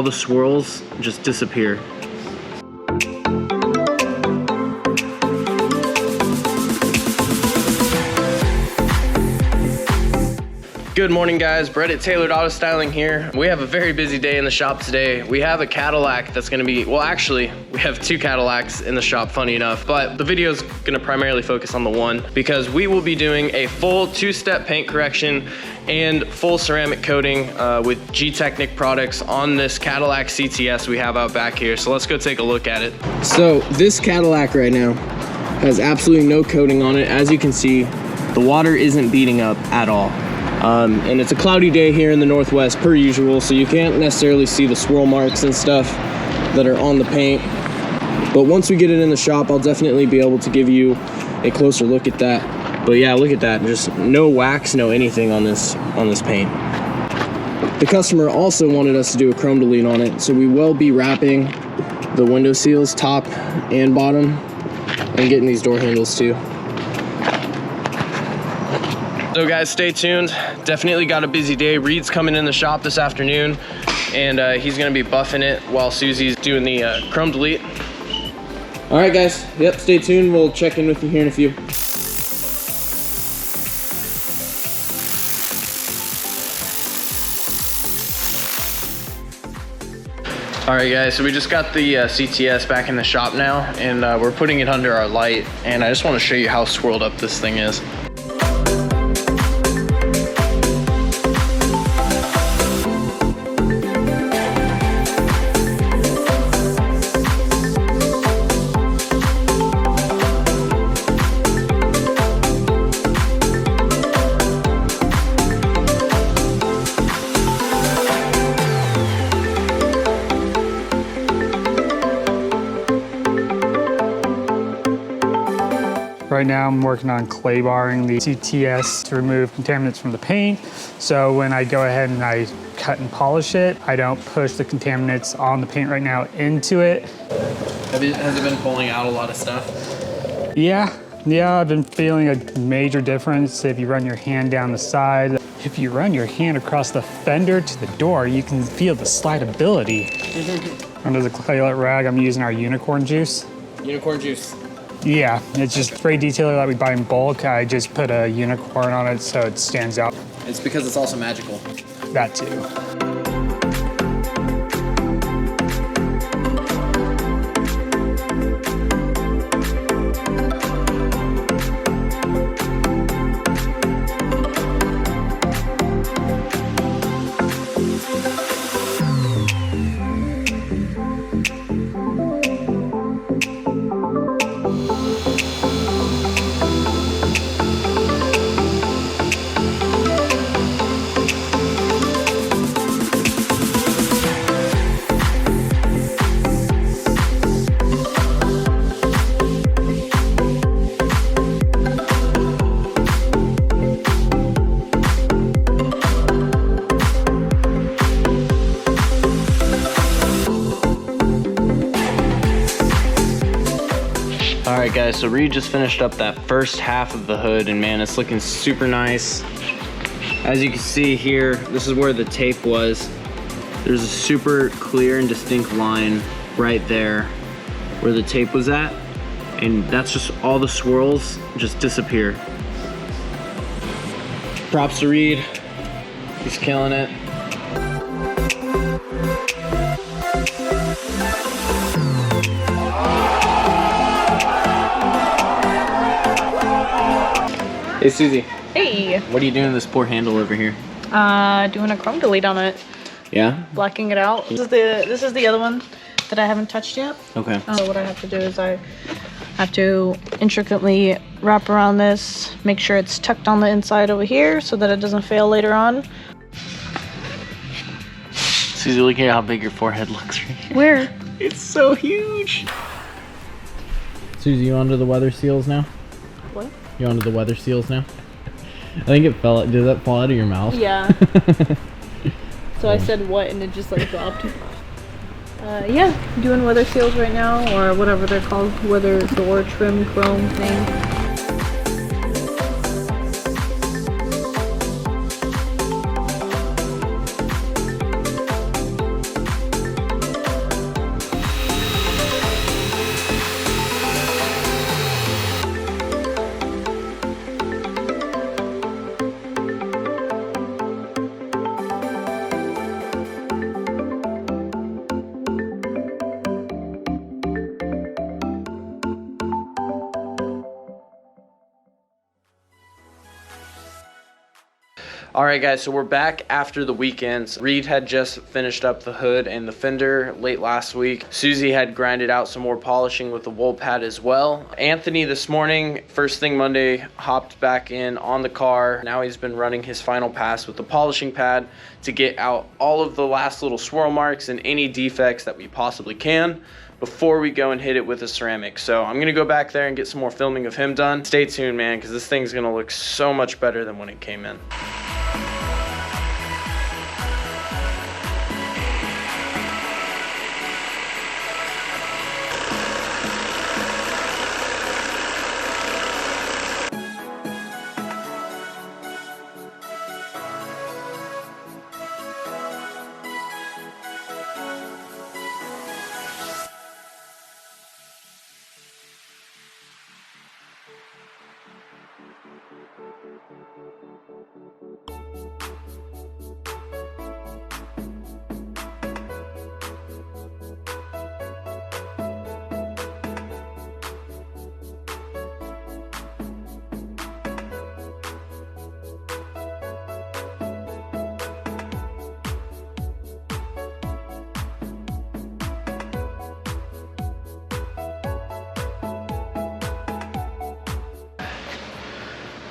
all the swirls just disappear. Good morning, guys. Brett at Tailored Auto Styling here. We have a very busy day in the shop today. We have a Cadillac that's gonna be, well, actually, we have two Cadillacs in the shop, funny enough, but the video is gonna primarily focus on the one because we will be doing a full two-step paint correction and full ceramic coating with G-Technic products on this Cadillac CTS we have out back here. So let's go take a look at it. So this Cadillac right now has absolutely no coating on it. As you can see, the water isn't beating up at all. And it's a cloudy day here in the Northwest per usual, so you can't necessarily see the swirl marks and stuff that are on the paint. But once we get it in the shop, I'll definitely be able to give you a closer look at that. But yeah, look at that, just no wax, no anything on this paint. The customer also wanted us to do a chrome delete on it, so we will be wrapping the window seals top and bottom and getting these door handles too. So guys, stay tuned. Definitely got a busy day. Reid's coming in the shop this afternoon, and he's gonna be buffing it while Susie's doing the chrome delete. All right, guys. Yep, stay tuned. We'll check in with you here in a few. All right, guys, so we just got the CTS back in the shop now, and we're putting it under our light, and I just wanna show you how swirled up this thing is. Right now I'm working on clay barring the CTS to remove contaminants from the paint. So when I go ahead and I cut and polish it, I don't push the contaminants on the paint right now into it. Has it been pulling out a lot of stuff? Yeah, I've been feeling a major difference if you run your hand down the side. If you run your hand across the fender to the door, you can feel the slidability. Under the clay rag, I'm using our unicorn juice. Unicorn juice. Yeah, it's just spray detailer that we buy in bulk. I just put a unicorn on it so it stands out. It's because it's also magical. That too. All right, guys, so Reid just finished up that first half of the hood, and man, it's looking super nice. As you can see here, this is where the tape was. There's a super clear and distinct line right there where the tape was at, and that's just all the swirls just disappear. Props to Reid, he's killing it. Hey Suzie. Hey. What are you doing to this poor handle over here? Doing a chrome delete on it. Yeah? Blacking it out. This is the other one that I haven't touched yet. Okay. So what I have to do is I have to intricately wrap around this, make sure it's tucked on the inside over here so that it doesn't fail later on. Suzie, look at how big your forehead looks right here. Where? It's so huge. Suzie, you onto the weather seals now? What? You onto the weather seals now? I think it fell. Did that fall out of your mouth? Yeah. So I said what and it just like dropped. Yeah, doing weather seals right now, or whatever they're called, weather door trim chrome thing. All right, guys, so we're back after the weekends. Reid had just finished up the hood and the fender late last week. Suzie had grinded out some more polishing with the wool pad as well. Anthony this morning, first thing Monday, hopped back in on the car. Now he's been running his final pass with the polishing pad to get out all of the last little swirl marks and any defects that we possibly can before we go and hit it with a ceramic. So I'm gonna go back there and get some more filming of him done. Stay tuned, man, because this thing's gonna look so much better than when it came in.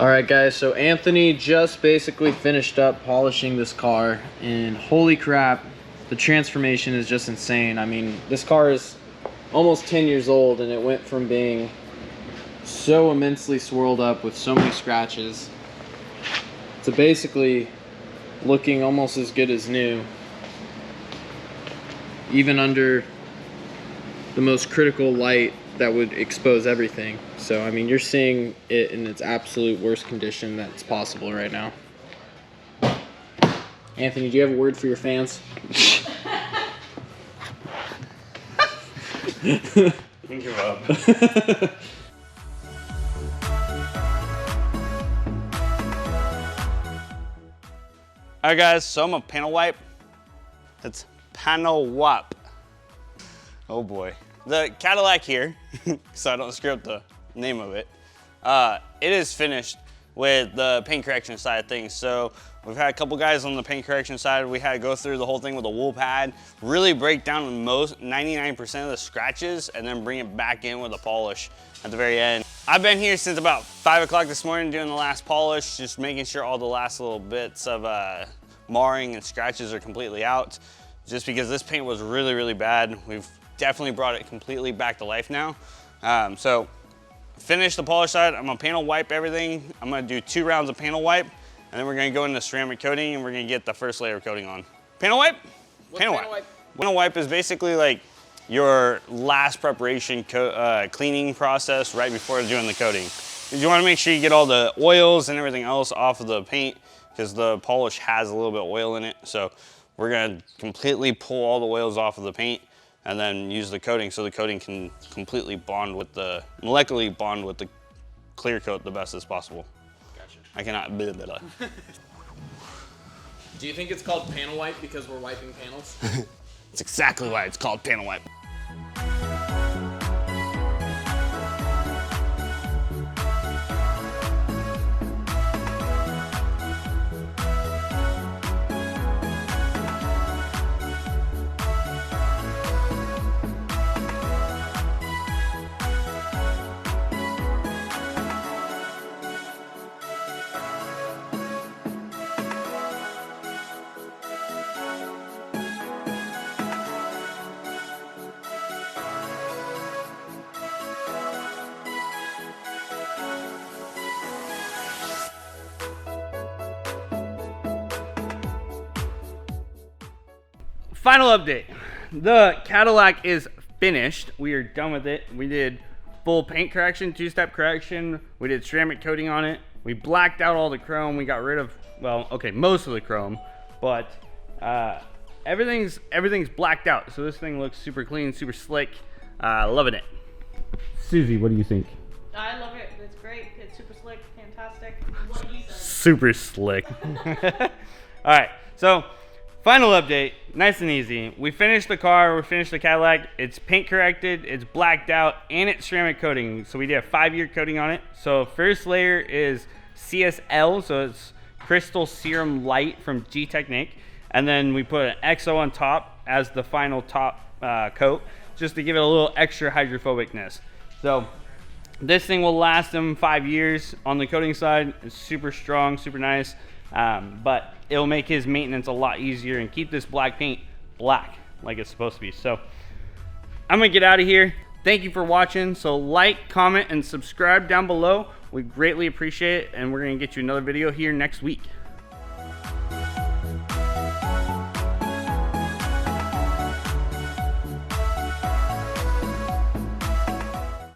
All right, guys, so Anthony just basically finished up polishing this car, and holy crap, the transformation is just insane. I mean, this car is almost 10 years old, and it went from being so immensely swirled up with so many scratches to basically looking almost as good as new, even under the most critical light that would expose everything. So I mean, you're seeing it in its absolute worst condition that's possible right now. Anthony, do you have a word for your fans? Give up. Alright guys, so I'm a panel wipe. It's panel wipe. Oh boy. The Cadillac here, so I don't screw up the name of it, it is finished with the paint correction side of things. So we've had a couple guys on the paint correction side. We had to go through the whole thing with a wool pad, really break down most 99% of the scratches, and then bring it back in with a polish at the very end. I've been here since about 5 o'clock this morning doing the last polish, just making sure all the last little bits of marring and scratches are completely out, just because this paint was really, really bad. We've definitely brought it completely back to life now. So finish the polish side. I'm gonna panel wipe everything. I'm gonna do 2 rounds of panel wipe, and then we're gonna go into ceramic coating, and we're gonna get the first layer of coating on. Panel wipe? Panel wipe. Panel wipe is basically like your last preparation cleaning process right before doing the coating. You wanna make sure you get all the oils and everything else off of the paint, because the polish has a little bit of oil in it. So we're gonna completely pull all the oils off of the paint and then use the coating, so the coating can completely bond with the, molecularly bond with the clear coat the best as possible. Gotcha. I cannot, blah, blah, blah. Do you think it's called panel wipe because we're wiping panels? That's exactly why it's called panel wipe. Final update. The Cadillac is finished. We are done with it. We did full paint correction, 2-step correction. We did ceramic coating on it. We blacked out all the chrome. We got rid of, well, okay, most of the chrome, but everything's blacked out. So this thing looks super clean, super slick. Loving it. Suzie, what do you think? I love it. It's great. It's super slick, fantastic. What do you think? Super slick. All right, so final update, nice and easy. We finished the car, we finished the Cadillac. It's paint corrected, it's blacked out, and it's ceramic coating. So we did a 5-year coating on it. So first layer is CSL, so it's Crystal Serum Light from G-Technique. And then we put an XO on top as the final top coat, just to give it a little extra hydrophobicness. So this thing will last them 5 years on the coating side. It's super strong, super nice, but it'll make his maintenance a lot easier and keep this black paint black like it's supposed to be. So I'm gonna get out of here. Thank you for watching. So like, comment, and subscribe down below. We greatly appreciate it, and we're gonna get you another video here next week.